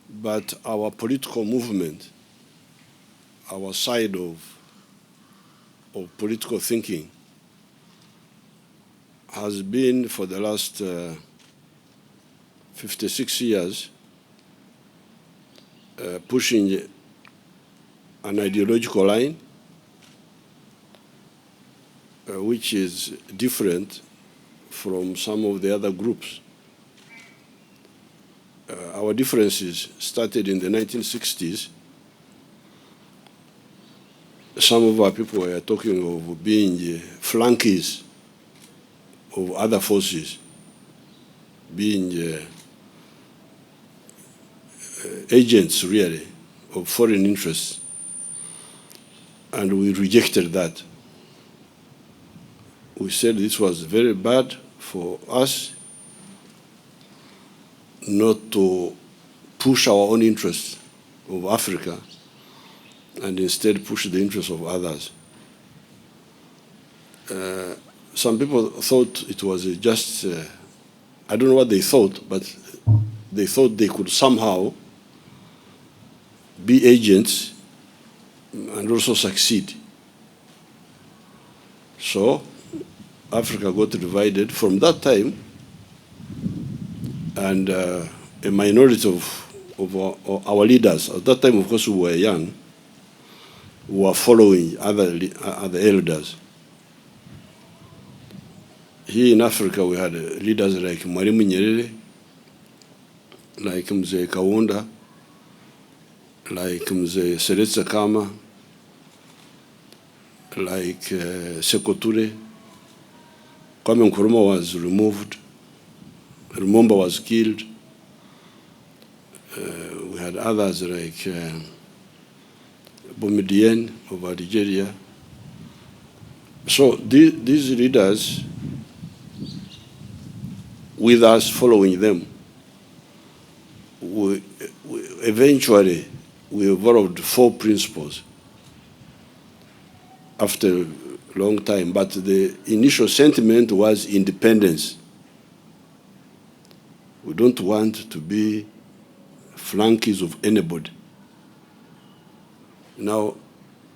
But our political movement, our side of political thinking, has been for the last 56 years pushing an ideological line which is different from some of the other groups. Our differences started in the 1960s. Some of our people were talking of being flunkies of other forces, being agents, really, of foreign interests. And we rejected that. We said this was very bad for us not to push our own interests of Africa and instead push the interests of others. Some people thought it was just, I don't know what they thought, but they thought they could somehow be agents and also succeed. So Africa got divided from that time, and a minority of our leaders, at that time, of course, we were young, were following other elders. Here in Africa, we had leaders like Mwalimu Nyerere, like Mzee Kaunda, like Mzee Seretse Khama, like Sékou Touré. Kwame Nkrumah was removed. Lumumba was killed. We had others like Boumediene of Algeria. So these leaders, with us following them, we eventually evolved 4 principles after a long time, but the initial sentiment was independence. We don't want to be flunkies of anybody. Now,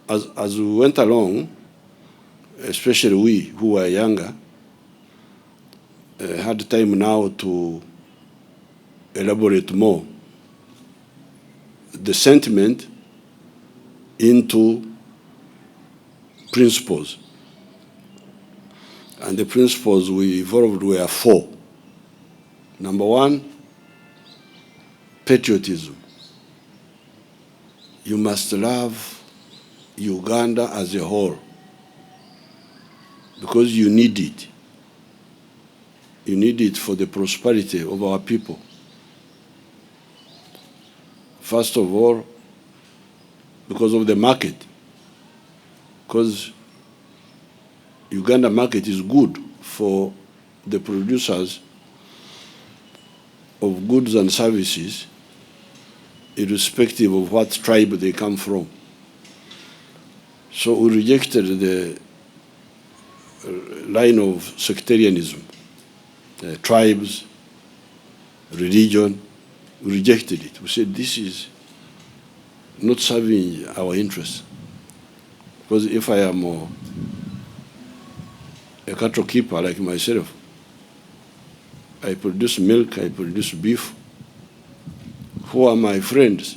as we went along, especially we who were younger, had time now to elaborate more the sentiment into principles. And the principles we evolved were 4. Number 1, patriotism. You must love Uganda as a whole because you need it. You need it for the prosperity of our people. First of all, because of the market, because Uganda market is good for the producers of goods and services, irrespective of what tribe they come from. So we rejected the line of sectarianism, tribes, religion. We rejected it. We said this is not serving our interests. Because if I am a cattle keeper like myself, I produce milk, I produce beef. Who are my friends?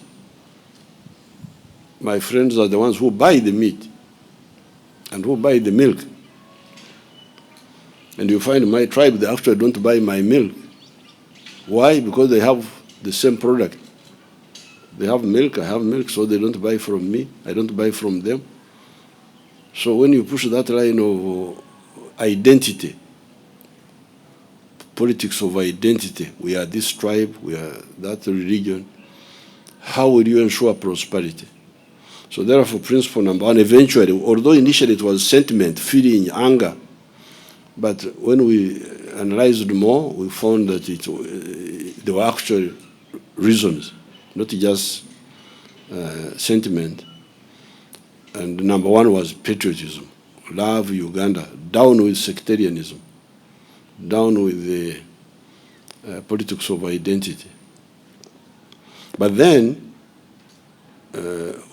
My friends are the ones who buy the meat and who buy the milk. And you find my tribe, they actually don't buy my milk. Why? Because they have the same product. They have milk, I have milk, so they don't buy from me, I don't buy from them. So when you push that line of identity, politics of identity, we are this tribe, we are that religion, how will you ensure prosperity? So therefore, principle number 1, eventually, although initially it was sentiment, feeling, anger, but when we analyzed more, we found that there were actual reasons, not just sentiment. And number 1 was patriotism. Love Uganda, down with sectarianism, down with the politics of identity. But then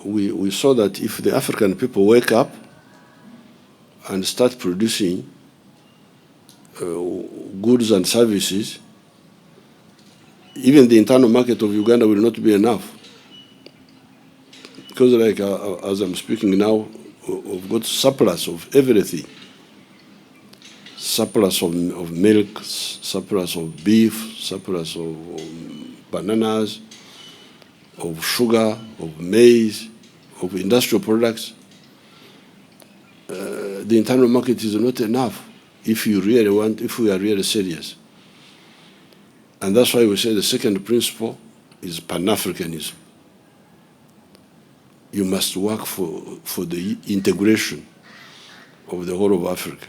we saw that if the African people wake up and start producing goods and services, even the internal market of Uganda will not be enough. Because like as I'm speaking now, we've got surplus of everything. Surplus of milk, surplus of beef, surplus of bananas, of sugar, of maize, of industrial products. The internal market is not enough if we are really serious. And that's why we say the second principle is Pan-Africanism. You must work for the integration of the whole of Africa.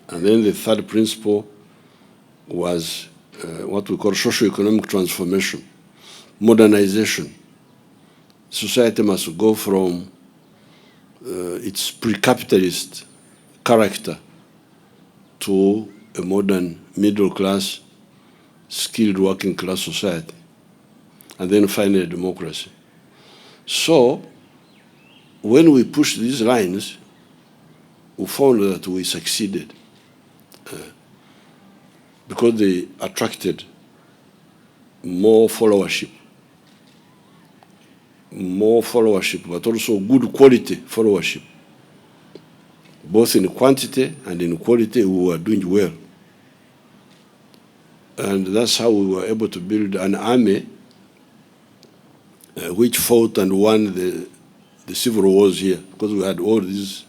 And then the third principle was what we call socio-economic transformation, modernization. Society must go from its pre-capitalist character to a modern middle-class, skilled working-class society, and then finally democracy. So when we pushed these lines, we found that we succeeded because they attracted more followership, but also good quality followership. Both in quantity and in quality, we were doing well. And that's how we were able to build an army which fought and won the civil wars here, because we had all these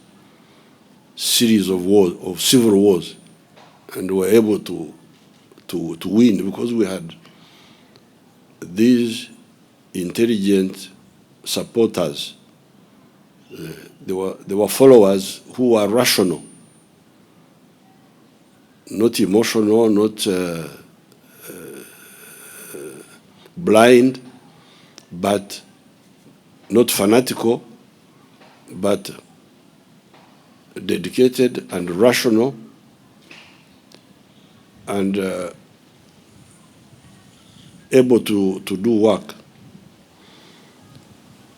series of wars, of civil wars, and were able to win because we had these intelligent supporters. They were followers who were rational, not emotional, not blind, but not fanatical, but dedicated and rational, and able to do work.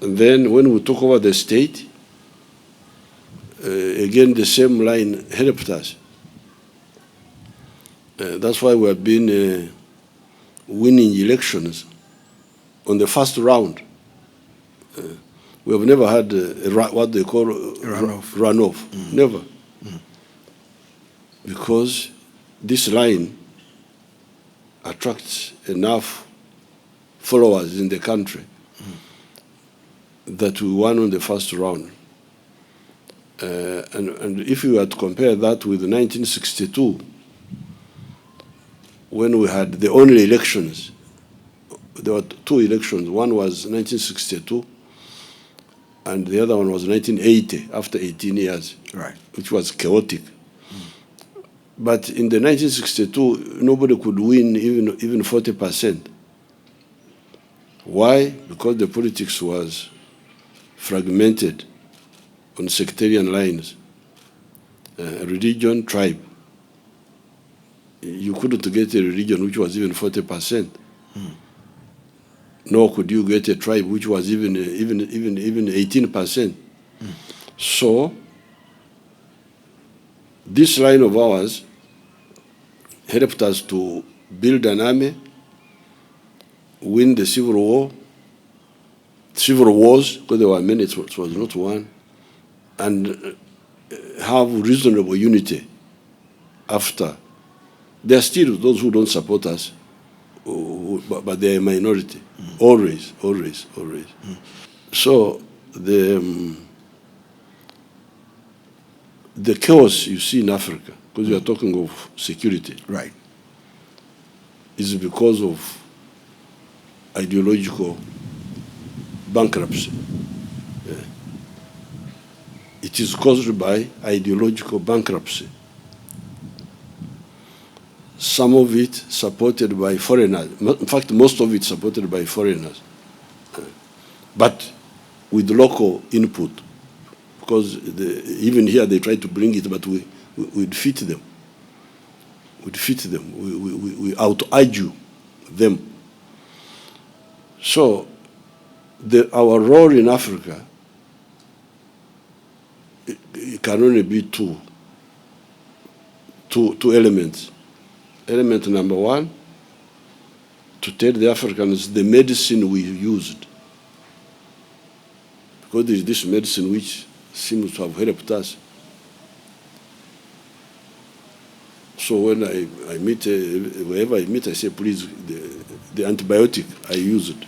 And then when we took over the state, again the same line helped us. That's why we have been winning elections on the first round. We have never had what they call runoff. Never. Because this line attracts enough followers in the country that we won on the first round. And if you were to compare that with 1962, when we had the only elections, there were two elections. One was 1962, and the other one was 1980, after 18 years, right, which was chaotic. But in the 1962, nobody could win even 40%. Why? Because the politics was fragmented on sectarian lines, religion, tribe. You couldn't get a religion which was even 40%. Nor could you get a tribe which was even 18%. So this line of ours helped us to build an army, win the civil wars, because there were many, it was not one, and have reasonable unity after. There are still those who don't support us, but they are a minority. Always. So the chaos you see in Africa, because we are talking of security, right, is because of ideological bankruptcy. It is caused by ideological bankruptcy. Some of it supported by foreigners. In fact, most of it supported by foreigners. But with local input. Because even here they try to bring it, but we defeat them. We out-argue them. So our role in Africa, it can only be two elements. Element number one, to tell the Africans the medicine we used. Because there is this medicine which seems to have helped us. So when I meet, wherever I meet, I say, please, the antibiotic I used.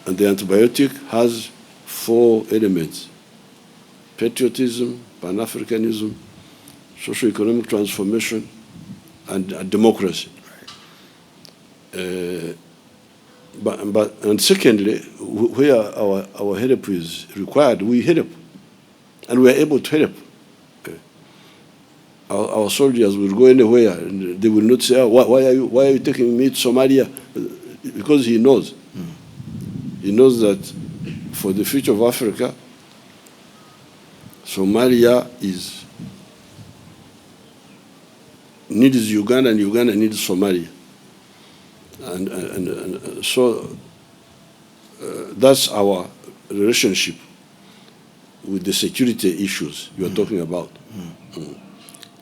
And the antibiotic has 4 elements: patriotism, Pan-Africanism, socio-economic transformation, and democracy. And secondly, where our help is required, we help. And we are able to help. Our soldiers will go anywhere, and they will not say, oh, why are you taking me to Somalia? Because he knows. He knows that for the future of Africa, Somalia needs Uganda, and Uganda needs Somalia. And so that's our relationship with the security issues you are talking about.